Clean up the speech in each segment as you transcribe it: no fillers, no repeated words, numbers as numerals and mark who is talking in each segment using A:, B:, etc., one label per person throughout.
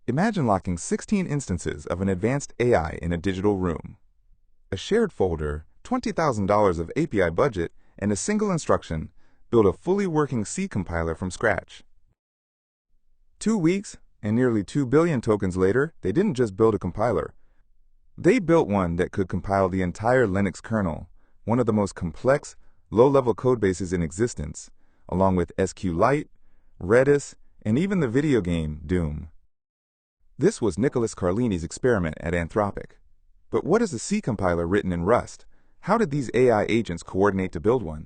A: Imagine locking 16 instances of an advanced AI in a digital room. A shared folder, $20,000 of API budget, and a single instruction build a fully working C compiler from scratch. 2 weeks and nearly 2 billion tokens later, they didn't just build a compiler. They built one that could compile the entire Linux kernel, one of the most complex, low-level codebases in existence, along with SQLite, Redis, and even the video game Doom. This was Nicholas Carlini's experiment at Anthropic. But what is a C compiler written in Rust? How did these AI agents coordinate to build one?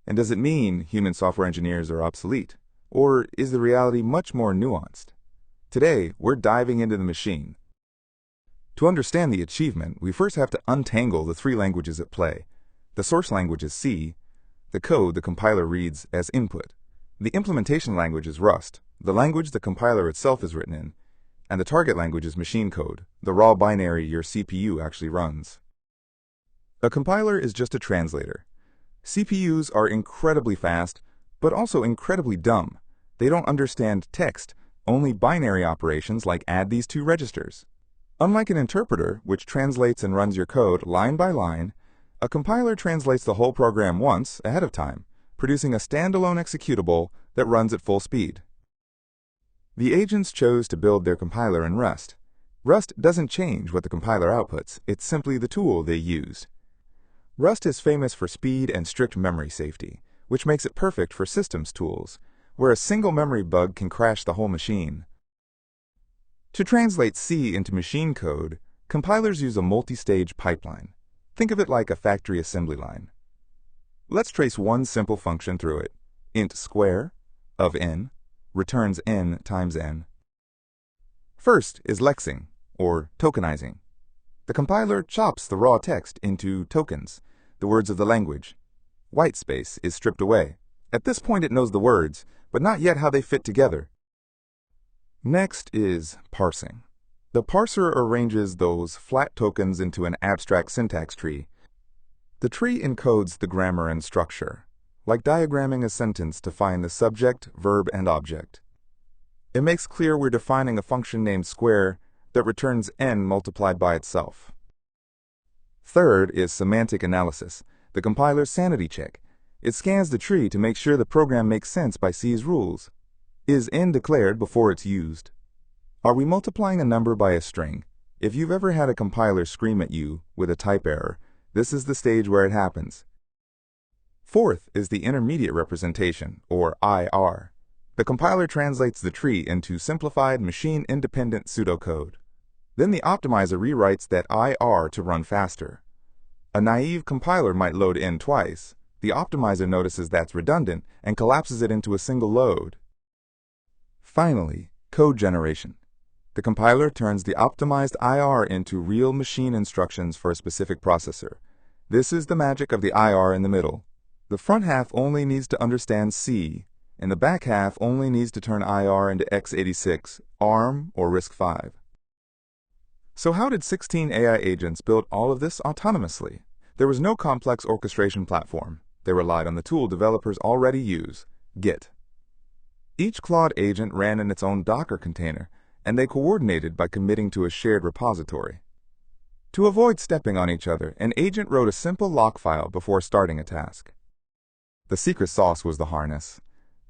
A: And does it mean human software engineers are obsolete? Or is the reality much more nuanced? Today, we're diving into the machine. To understand the achievement, we first have to untangle the three languages at play. The source language is C. The code the compiler reads as input. The implementation language is Rust, the language the compiler itself is written in. And the target language is machine code, the raw binary your CPU actually runs. A compiler is just a translator. CPUs are incredibly fast, but also incredibly dumb. They don't understand text, only binary operations like add these two registers. Unlike an interpreter, which translates and runs your code line by line, a compiler translates the whole program once ahead of time, producing a standalone executable that runs at full speed. The agents chose to build their compiler in Rust. Rust doesn't change what the compiler outputs, it's simply the tool they used. Rust is famous for speed and strict memory safety, which makes it perfect for systems tools, where a single memory bug can crash the whole machine. To translate C into machine code, compilers use a multi-stage pipeline. Think of it like a factory assembly line. Let's trace one simple function through it. Int square of n returns n times n. First is lexing, or tokenizing. The compiler chops the raw text into tokens, the words of the language. White space is stripped away. At this point it knows the words, but not yet how they fit together. Next is parsing. The parser arranges those flat tokens into an abstract syntax tree. The tree encodes the grammar and structure, like diagramming a sentence to find the subject, verb, and object. It makes clear we're defining a function named square that returns n multiplied by itself. Third is semantic analysis, the compiler's sanity check. It scans the tree to make sure the program makes sense by C's rules. Is n declared before it's used? Are we multiplying a number by a string? If you've ever had a compiler scream at you with a type error, this is the stage where it happens. Fourth is the intermediate representation, or IR. The compiler translates the tree into simplified machine-independent pseudocode. Then the optimizer rewrites that IR to run faster. A naive compiler might load n twice. The optimizer notices that's redundant and collapses it into a single load. Finally, code generation. The compiler turns the optimized IR into real machine instructions for a specific processor. This is the magic of the IR in the middle. The front half only needs to understand C, and the back half only needs to turn IR into x86, ARM, or RISC-V. So how did 16 AI agents build all of this autonomously? There was no complex orchestration platform. They relied on the tool developers already use, Git. Each Claude agent ran in its own Docker container, and they coordinated by committing to a shared repository. To avoid stepping on each other, an agent wrote a simple lock file before starting a task. The secret sauce was the harness.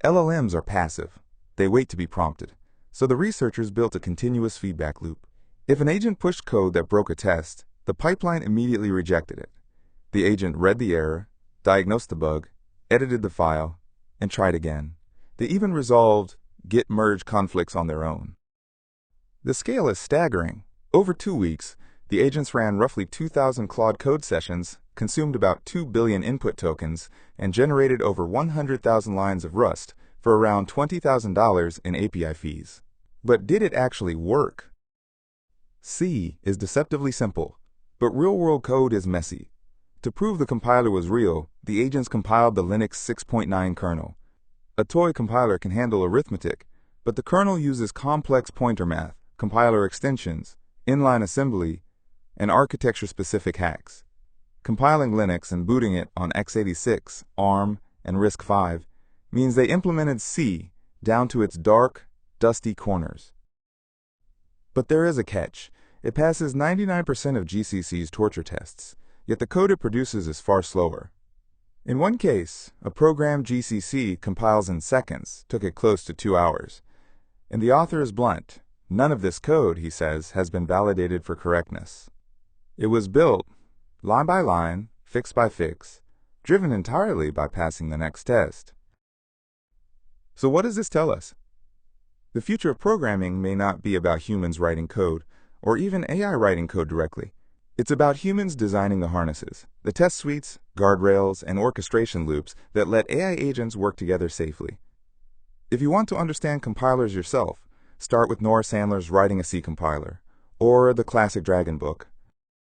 A: LLMs are passive. They wait to be prompted. So the researchers built a continuous feedback loop. If an agent pushed code that broke a test, the pipeline immediately rejected it. The agent read the error, diagnosed the bug, edited the file, and tried again. They even resolved git merge conflicts on their own. The scale is staggering. Over 2 weeks, the agents ran roughly 2,000 Claude code sessions, consumed about 2 billion input tokens, and generated over 100,000 lines of Rust for around $20,000 in API fees. But did it actually work? C is deceptively simple, but real-world code is messy. To prove the compiler was real, the agents compiled the Linux 6.9 kernel. A toy compiler can handle arithmetic, but the kernel uses complex pointer math, compiler extensions, inline assembly, and architecture-specific hacks. Compiling Linux and booting it on x86, ARM, and RISC-V means they implemented C down to its dark, dusty corners. But there is a catch. It passes 99% of GCC's torture tests, yet the code it produces is far slower. In one case, a program GCC compiles in seconds took it close to 2 hours. And the author is blunt. None of this code, he says, has been validated for correctness. It was built, line by line, fix by fix, driven entirely by passing the next test. So what does this tell us? The future of programming may not be about humans writing code, or even AI writing code directly. It's about humans designing the harnesses, the test suites, guardrails, and orchestration loops that let AI agents work together safely. If you want to understand compilers yourself, start with Nora Sandler's Writing a C Compiler, or the classic Dragon book.